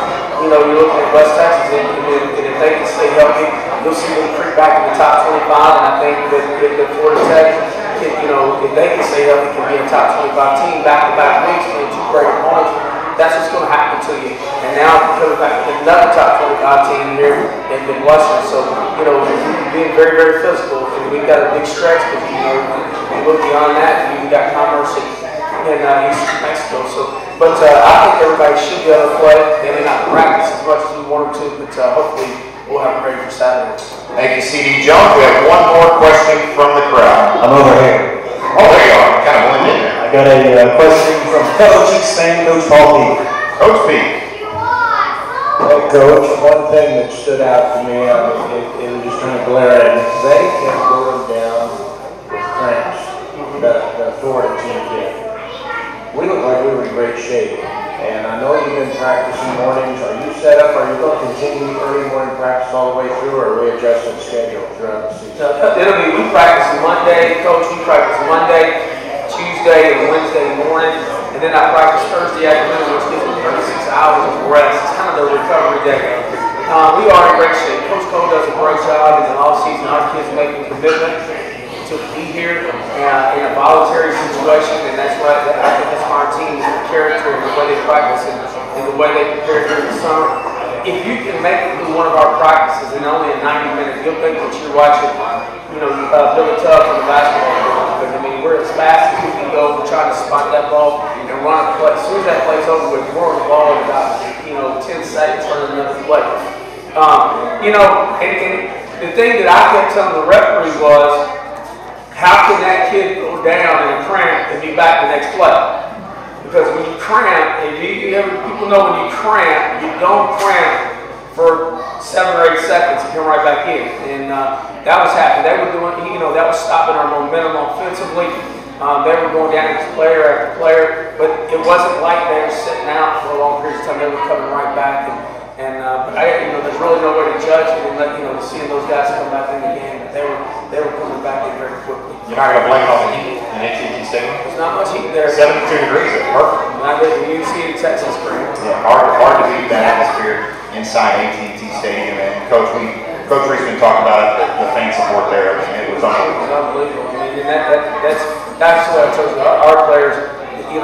you're looking at West Texas, and if they can stay healthy, you'll see them creep back in the top 25. And I think that Florida Tech, if they can stay healthy, can be a top 25 team back-to-back weeks playing two great opponents. That's what's going to happen to you. And now we're coming back with another top 25 team here in Midwestern. So, we're being very, very physical. And we've got a big stretch, but you look beyond that, you've got Commerce in Eastern Mexico. But I think everybody should be able to play. They may not practice as much as we want them to, but hopefully we'll have them ready for Saturday. Thank you, C.D. Jones. We have one more question from the crowd. I'm over here. Oh, there you are. Kind of blend in there. I got a question from fellow Chiefs fan, Coach Paul Peak. Coach P. Hey, Coach, one thing that stood out to me, it was just kind of glaring. They kept going down with cramps. The Florida team did. We look like we were in great shape. And I know you've been practicing mornings. Are you set up? Are you going to continue early morning practice all the way through, or readjust the schedule throughout the season? We practice Monday, Coach. We practice Monday, Tuesday, and Wednesday morning, and then I practice Thursday afternoon, which gives me 36 hours of rest. It's kind of the recovery day. We are in great shape. Coach Cole does a great job in the off season. Our kids make a commitment to be here in a voluntary situation, and that's why I think that's why our team is the character and the way they practice and the way they prepare during the summer. If you can make it through one of our practices in only a 90-minute, you'll think that you're watching, Billy Tubb from the basketball court. I mean, we're as fast as we can go. We're trying to spot that ball and run a play. As soon as that play's over with, we're on the ball in about 10 seconds for another play. And the thing that I kept telling the referee was, how can that kid go down in a cramp and be back the next play? Because when you cramp, people know when you cramp, you don't cramp for 7 or 8 seconds and come right back in. And that was happening. They were doing, that was stopping our momentum offensively. They were going down as player after player, but it wasn't like they were sitting out for a long period of time. They were coming right back. But there's really no way to judge it and seeing those guys come back in the game. But they were coming back in very quickly. You're not going to blame it on the heat in AT&T Stadium? There's not much heat there. 72 degrees, it's perfect. Not that you see in Texas, Cary. Yeah, hard to beat that atmosphere inside AT&T Stadium. And Coach Reese been talking about it, the fan support there. It was unbelievable. It was unbelievable. I mean, that's what I told you. Our players, they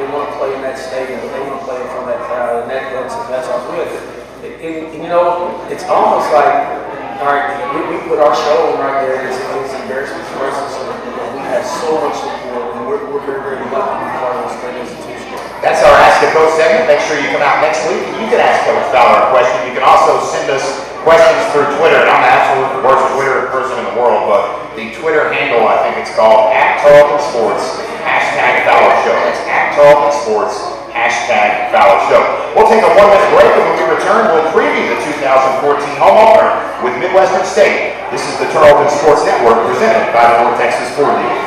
want to play in that stadium. They want to play in front of that crowd, and that's all good. It's almost like, all right, we put our show on right there. It's embarrassment for us. We have so much support, and we're very, very lucky to be part of this great institution. That's our Ask a Coach segment. Make sure you come out next week. You can ask Coach Fowler a question. You can also send us questions through Twitter. And I'm the absolute worst Twitter person in the world, but the Twitter handle, I think it's called @TarletonSports, #Fowler Show. That's @TarletonSports, #Fowler Show. We'll take a 1-minute break, and when we return, we'll preview the 2014 home opener with Midwestern State. This is the Tarleton Sports Network presented by the North Texas Ford League.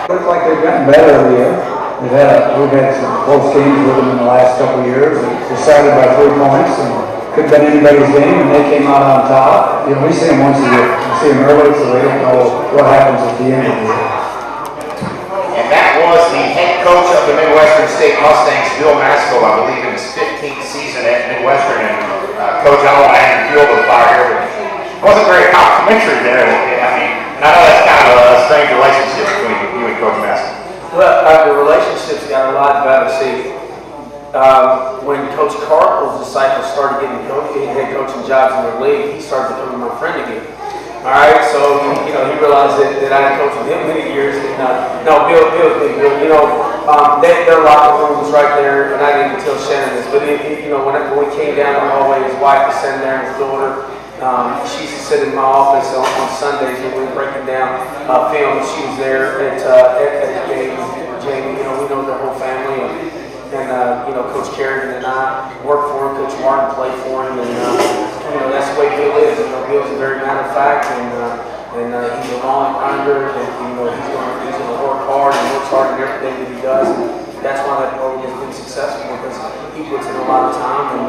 Looks like they've gotten better every year. We've had some close games with them in the last couple of years. They decided by 3 points and could have been anybody's game, and they came out on top. We see them once a year. We see them early, so we don't know what happens at the end of the year. And that was the head coach of the Midwestern State Mustangs, Bill Masco, I believe in his 15th season at Midwestern. And Coach, I don't want to add fuel to the fire here, but it wasn't very complimentary there. I mean, and I know that's kind of a strange relationship between you and Coach Masco. Well, the relationship's got a lot better. See, when Coach Carpel's disciples started getting head coaching jobs in the league, he started becoming my friend again. All right, so he realized that I had coached with him many years. And, Bill's big deal. Their locker room was right there, and I didn't even tell Shannon this, but when we came down the hallway, his wife was sitting there, his daughter. She used to sit in my office on Sundays when we were breaking down film. She was there at the game with Jamie. We know their whole family, and Coach Cary and I worked for him. Coach Martin played for him, and that's the way Bill is. Bill's a very matter of fact, and he's a long grinder, and he's going to work hard and works hard in everything that he does. And that's why that program has been successful, because he puts in a lot of time,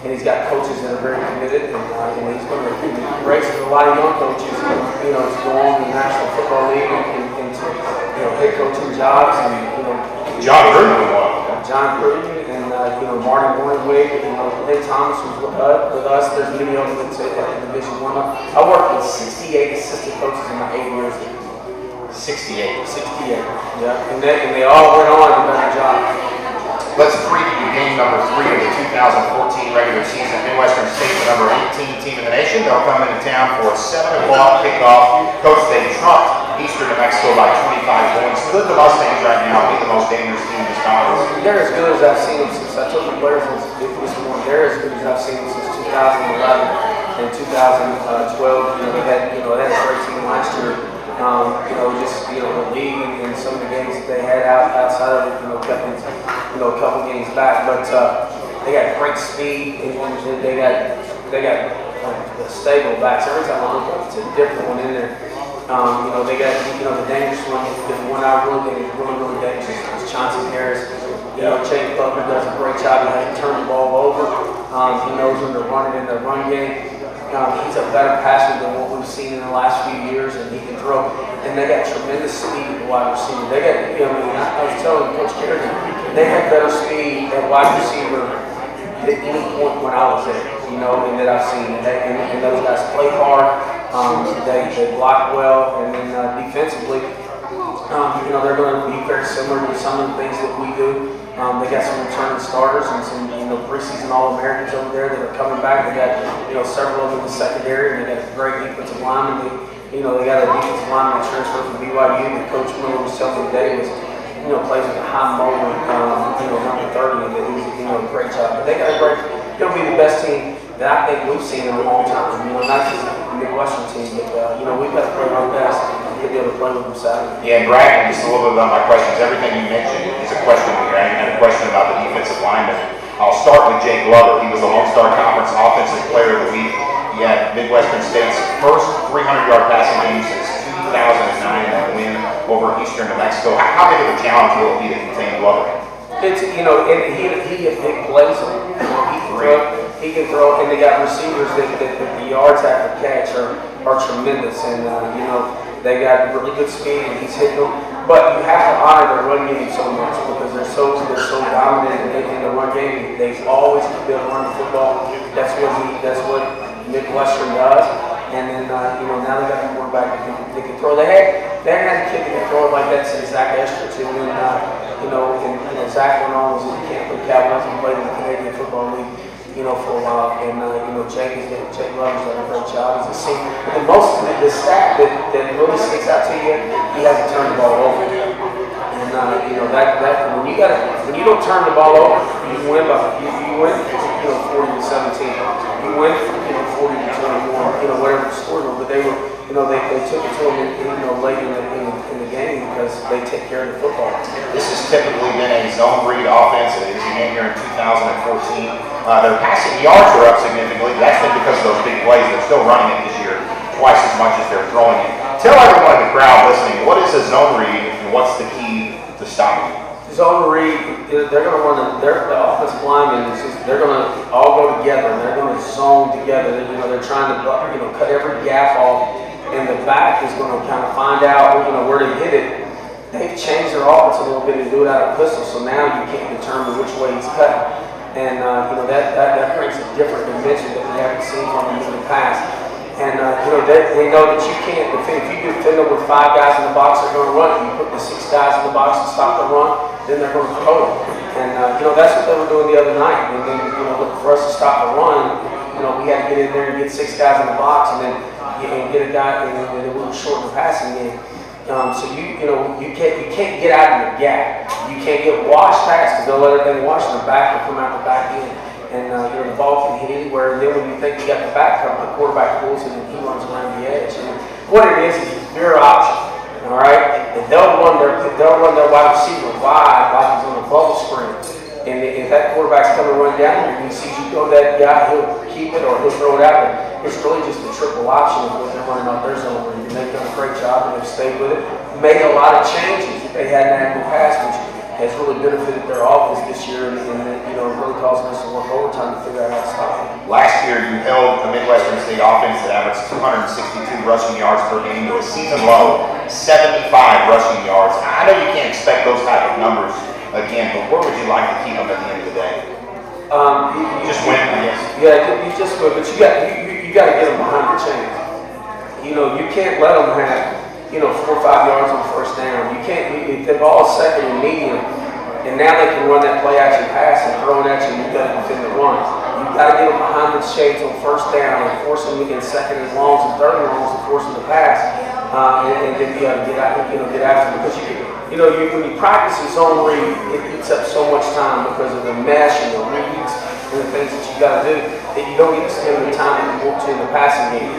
and he's got coaches that are very committed, and he's going to raise a lot of young coaches, to go on in the National Football League and to head coaching jobs, and John Gruden and Marty Warrenwig, Lynn Thomas was with us. There's many of them that's at Division I. I worked with 68 assistant coaches in my 8 years. 68. 68. Yeah, and they all went on to do a better job. Let's preview game number 3 of the 2014 regular season. Midwestern State, the number 18 team in the nation. They'll come into town for a 7 o'clock kickoff. Coach, they trumped Eastern New Mexico by 25 points. Could the Mustangs right now be the most dangerous team in this conference? They're as good as I've seen them since, I told the players this morning, they're as good as I've seen them since 2011 and 2012. They had a great team last year. The league and some of the games that they had outside of it, a couple games back. But they got great speed, and they got the stable backs. Every time I look up, it's a different one in there. They got the dangerous one. The one I really think is really dangerous is Chauncey Harris. Jake Butler does a great job. He has to turn the ball over. He knows when they're running in the run game. He's a better passer than what we've seen in the last few years, and he can throw. And they got tremendous speed at wide receiver. They got, I was telling Coach Cary, they had better speed at wide receiver at any point when I was there, and that I've seen. And those guys play hard. They block well, and then defensively, they're going to be very similar to some of the things that we do. They got some returning starters and some preseason All-Americans over there that are coming back. They got several of them in the secondary, and they got a great defensive lineman. They got a defensive lineman that transferred from BYU that Coach Miller was telling me today was plays with a high motor, number 30, and that he's a great job. But they got they'll be the best team that I think we've seen in a long time. Not just the Midwestern team, but we've got to play our best to be able to play with them Saturday. Yeah, and bragging just a little bit about my questions. Everything you mentioned is a question here. I had a question about the defensive lineman. I'll start with Jake Glover. He was the Lone Star Conference Offensive Player of the Week. He had Midwestern State's first 300-yard passing game since 2009, that win over Eastern New Mexico. How big of a challenge will it be to contain Glover? It's and he hit big plays. throw, and they got receivers that the yards after catch are tremendous, and you know, they got really good speed, and he's hitting them. But you have to honor their run game so much because they're so dominant in the run game. They've always been able to run the football. That's what Midwestern does. And then you know, now they got a quarterback that can throw. They haven't had a kid that can throw it like that since Zach Estrich. And then you know, Zach went on was in the camp with Cowboys and played in the Canadian Football League, you know, for a while. And you know, Jake Lover's done a great job. He's a senior. And most of the stat that really sticks out to you, he hasn't turned the ball over. And you know, that when you don't turn the ball over, you win by you win, you know, 40-17. You win, you know, 40-21. You know, whatever the score was. But they were, you know, they took it to them, you know, late in the game because they take care of the football. This has typically been a zone read offense. It began here in 2014. Their passing yards are up significantly. That's been because of those big plays. They're still running it this year twice as much as they're throwing it. Tell everyone in the crowd listening, what is a zone read and what's the key to stop it? Zone read, they're going to run the offensive linemen. They're going to all go together. They're going to zone together. You know, they're trying to, you know, cut every gap off, and the back is going to kind of find out, you know, where to hit it. They've changed their offense a little bit and do it out of pistol, so now you can't determine which way he's cutting. And you know, that brings a different dimension that we haven't seen from him in the past. And you know, they know that you can't defend. If you defend them with 5 guys in the box, they're going to run. If you put the 6 guys in the box to stop the run, then they're going to throw it. And you know, that's what they were doing the other night. And then, you know, for us to stop the run, you know, we had to get in there and get 6 guys in the box, and then get a guy, and then we were short in the passing game. So you know, you can't get out of your gap. You can't get washed past because they'll let everything wash in the back and come out the back end. And you know, the ball can hit anywhere. And then when you think you got the back cover, the quarterback pulls it and he runs around the edge. And what it is your option. All right, and they'll run their wide receiver wide like he's on a bubble screen. And if that quarterback's coming to run down here and he sees you go to that guy, he'll keep it or he'll throw it out there. It's really just a triple option of what they're running off their zone. And they've done a great job and they've stayed with it. Made a lot of changes that they hadn't had in the past, which has really benefited their offense this year, and you know, really causing us to work overtime to figure out how to stop it. Last year, you held the Midwestern State offense that averaged 262 rushing yards per game to a season low 75 rushing yards. I know you can't expect those type of numbers again, but where would you like to keep them at the end of the day? You just win, I guess. Yeah, you just win, but you got to get them behind the chains. You know, you can't let them have, you know, 4 or 5 yards on first down. You can't. If the ball is second and medium, and now they can run that play action pass and throw it at you, and you've got to defend the run. You've got to get them behind the shades on first down and force them to get second and longs and third and longs and force them to pass. And then you got to get out, you know, get after them because when you practice a zone read, it eats up so much time because of the mesh and the reads and the things that you got to do that you don't get to spend the time that you want to in the passing game.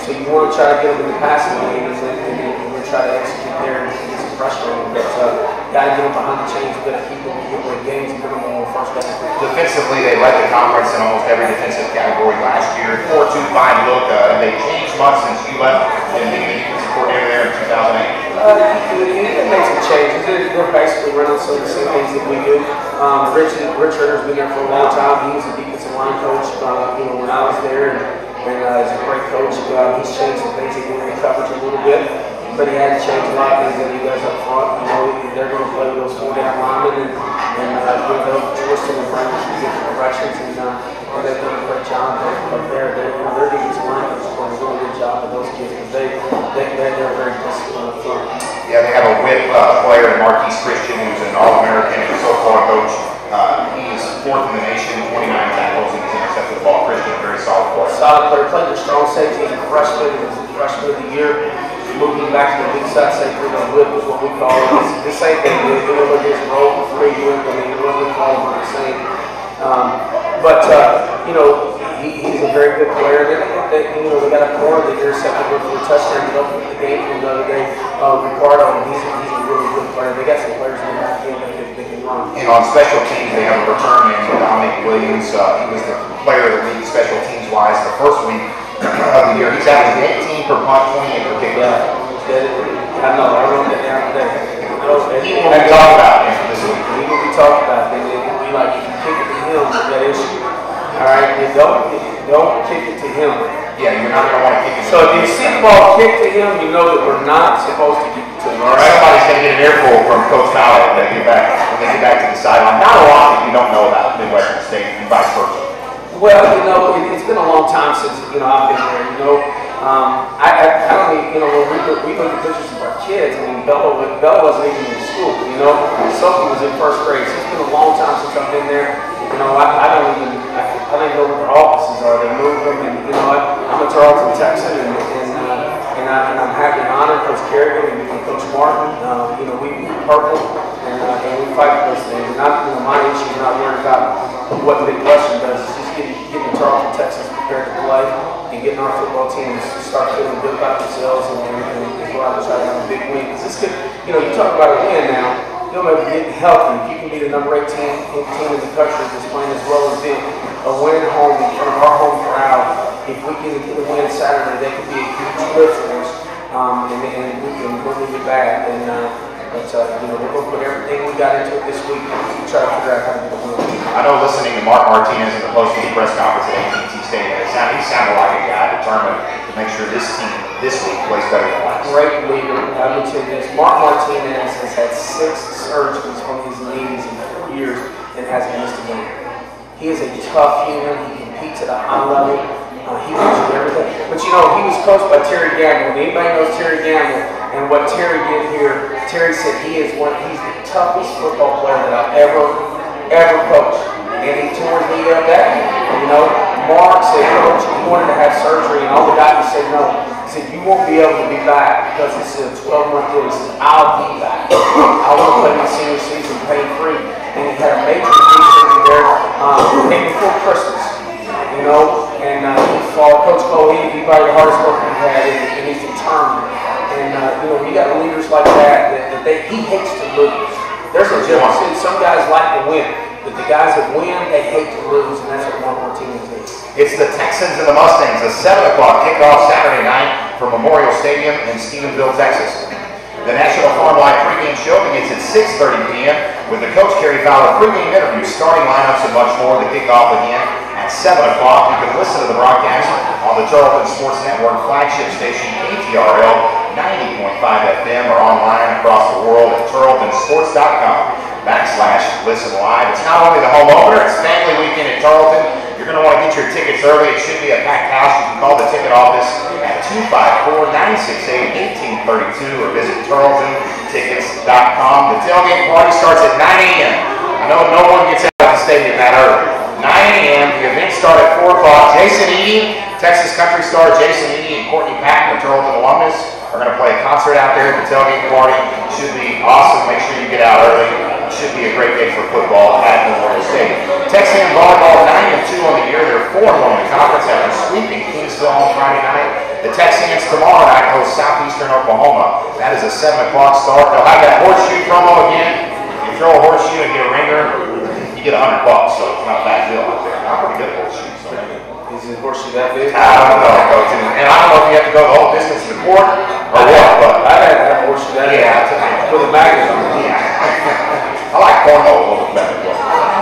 So you want to try to get them in the passing game and then try to execute there and get some pressure on them. But got to get them behind the chains, got to keep them in the games and put them on first down. Defensively, they led the conference in almost every defensive category last year. 4-2-5 look. They changed much since you left and the defensive coordinator there in 2008. They made some changes. They're basically running some of the same things that we do. Rich Herder's been there for a long time. He was a defensive line coach, you know, when I was there, and he's a great coach. He's changed some things. He did in coverage a little bit, but he hadn't changed a lot of things that he does up front. You know, they're going to play with those 4-down linemen and they'll twist them and bring them in different directions. And they've done a great job up there. Their defensive line coach is doing a really good job with those kids because they're very disciplined up front. Yeah, they have a whip player, Marquise Christian, who's an All-American and so-called coach. He's 4th in the nation, 29 tackles, and he's intercepted the ball. Christian, very solid player. Solid player, played the strong safety as a freshman. He was the freshman of the year. Moving back to the big side safety, the whip is what we call it. It's the same thing. They don't look at his role for free whip. I mean, what we call them the same. But you know, he's a very good player. You know, they got a corner that intercepted for a touchdown to open the game from the other day. Ricardo, and he's a really good player. They got some players in the back end that can run. And on special teams, they have a return man, Dominic Williams. He was the player of the league special teams wise the first week of the year. He's averaging 18 per punt, 28 per kick. Yeah, I know. I wrote that down today. He will be talked about this week. He will be talked about. It'll be like if you kick it to him, that issue. All right, you don't kick it to him. Yeah, you're not going to want to kick it. So if you see the ball kick to him, you know that we're not supposed to kick it to him. All right. Somebody's going to get an earful from Coach Fowler when they get back to the sideline. Not a lot that you don't know about Midwestern State and vice versa. Well, you know, it's been a long time since I've been there. I don't even, when we look at pictures of our kids. I mean, Bella wasn't even in school. Sophie was in first grade. So it's been a long time since I've been there. I don't even know what their offices are. They moved them, and I'm a Tarleton Texan, and I'm happy and honored Coach Cary and Coach Martin. We purple, and we fight for those things. And my issue is not worried about what Midwestern does. It's just getting Tarleton, Texas prepared to play, and getting our football teams to start feeling good about themselves and go out and try to have a big win. Because this could, you talk about a win now. Maybe getting healthy. If you can be the number 8 team in the country that's playing as well as them, a win at home in front of our home crowd. If we can get a win Saturday, that could be a huge lift for us, and we'll leave it back. But we're going to put everything we got into it this week to try to figure out how to get a win. I know listening to Mark Martinez in the post-game press conference at AT&T Stadium, he sounded like a guy determined to make sure this team this week plays better than last. Great leader. I would say this. Mark Martinez has had 6 surgeries on his knees in 4 years and hasn't missed a game. He is a tough human. He competes at a high level. He can do everything. But he was coached by Terry Gamble. Anybody knows Terry Gamble and what Terry did here? Terry said he's the toughest football player that I've ever coached. And he tore his knee up that year. Mark said, Coach, he wanted to have surgery, and all the doctors said no. He said, you won't be able to be back because it's a 12-month deal. He said, I'll be back. I want to play my senior season pain-free. And he had a major knee surgery there right before Christmas. And he fought Coach Cole. He's probably the hardest worker he had, and he's determined. And when you got leaders like that he hates to lose. There's a difference. Some guys like to win. But the guys that win, they hate to lose, and that's what Mark Martinez is. It's the Texans and the Mustangs, a 7 o'clock kickoff Saturday night from Memorial Stadium in Stephenville, Texas. The National Farm Life pregame show begins at 6:30 p.m. with the Coach Cary Fowler pregame interview, starting lineups, and much more. The kickoff again at 7 o'clock. You can listen to the broadcast on the Tarleton Sports Network flagship station, KTRL 90.5 FM, or online across the world at tarletonsports.com/listen live. It's not only the home opener, it's family weekend at Tarleton. You're going to want to get your tickets early. It should be a packed house. You can call the ticket office at 254-968-1832 or visit tarletontickets.com. The tailgate party starts at 9 a.m. I know no one gets out of the stadium that early. 9 a.m. The events start at 4 o'clock. Jason Eady, Texas country star Jason Eady, and Courtney Patton, a Tarleton alumnus, are going to play a concert out there at the tailgate party. It should be awesome. Make sure you get out early. It should be a great day for football at Memorial Stadium. Texas volleyball 9-2 on the year. They're 4-1 in the conference after sweeping Kingsville on Friday night. The Texans tomorrow night host Southeastern Oklahoma. That is a 7 o'clock start. They'll have that horseshoe promo again. If you throw a horseshoe and get a ringer, you get $100, so it's not a bad deal out there. I'm pretty good at horseshoes. So. Is the horseshoe that big? I don't know, Coach. And I don't know if you have to go the whole distance to the court or what, but I had to have a horseshoe that big. With a magnet on it. Yeah. I like cornhole a little bit better.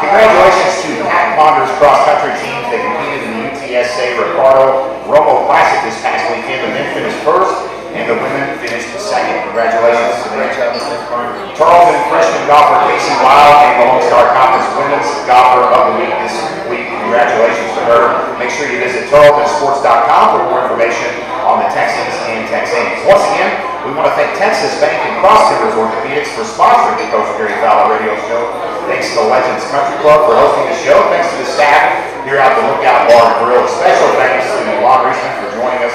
Congratulations to Pat Ponder's cross-country teams. They competed in the UTSA Ricardo Romo Classic this past weekend. The men finished first, and the women finished second. Congratulations to them. Tarleton freshman golfer Casey Wild and the Lone Star Conference Women's Golfer of the Week this week. Congratulations to her. Make sure you visit tarletonsports.com for more information on the Texans and Texans. Once again, we want to thank Texas Bank and Cross Timbers Orthopedics for sponsoring the Coach Cary Fowler Radio Show. Thanks to the Legends Country Club for hosting the show. Thanks to the staff here at the Lookout Bar and Grill. Special thanks to Lon Reisman for joining us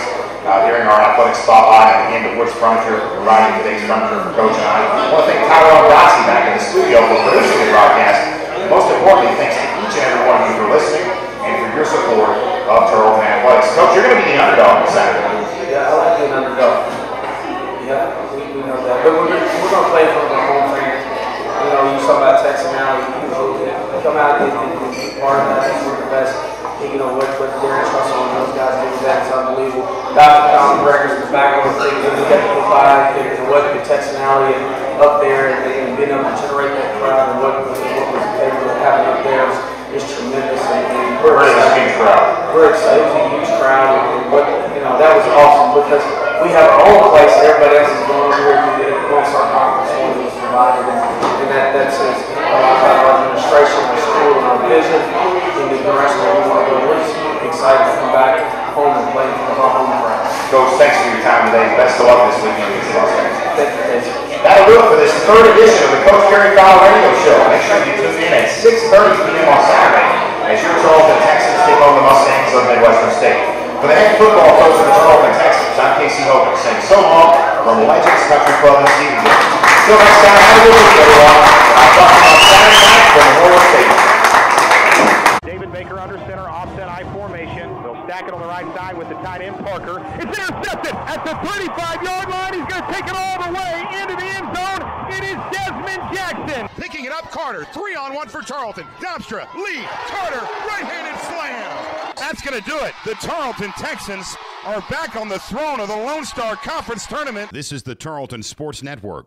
during our athletic spotlight, and again to Woods Furniture for providing today's furniture for Coach and I. I want to thank Tyrone Dotsie back in the studio for producing the broadcast. And most importantly, thanks to each and every one of you for listening and for your support of Tarleton Athletics. Coach, you're going to be the underdog on Saturday. Yeah, I like being underdog. Yeah, we know that. But we're going to play for the home fans. You talk about Texas now. Come out and be part of that. We're the best. What Darren Russell and those guys do, that's unbelievable. Dr. McGregor's the back of the thing. We get to provide what the Texanality up there and being able to generate that crowd and what was able to happen up there is tremendous. And we're excited. We're excited. It was a huge crowd, and that was awesome because we have our own place. Everybody else is going over here. We did a Lone-Star Conference one that was provided, and that says a lot about our administration, our school, and our vision, and the direction that we want to go. We're just excited to come back home and play for our home crowd. Coach, thanks for your time today. Best of luck this weekend against Los Angeles. Thank you. That'll do it for this third edition of the Coach Cary Fowler Radio Show. Make sure you tune in at 6:30 p.m. on Saturday as your Tarleton Texans take on the Mustangs of Midwestern State. For the head football coach of the Tarleton Texans, I'm Casey Hogan saying so long from Legends Country Club in Stephenville. Till next time, have a good week, everyone. I'll talk to you on Saturday night from Memorial Stadium. David Baker under center, offset I formation. They'll stack it on the right side with the tight end Parker. It's intercepted at the 35-yard line. He's going to take it all the way into the end zone. It is Desmond Jackson. Picking it up, Carter. 3-on-1 for Tarleton. Dobstra, Lee, Carter, right-handed slam. That's going to do it. The Tarleton Texans are back on the throne of the Lone Star Conference Tournament. This is the Tarleton Sports Network.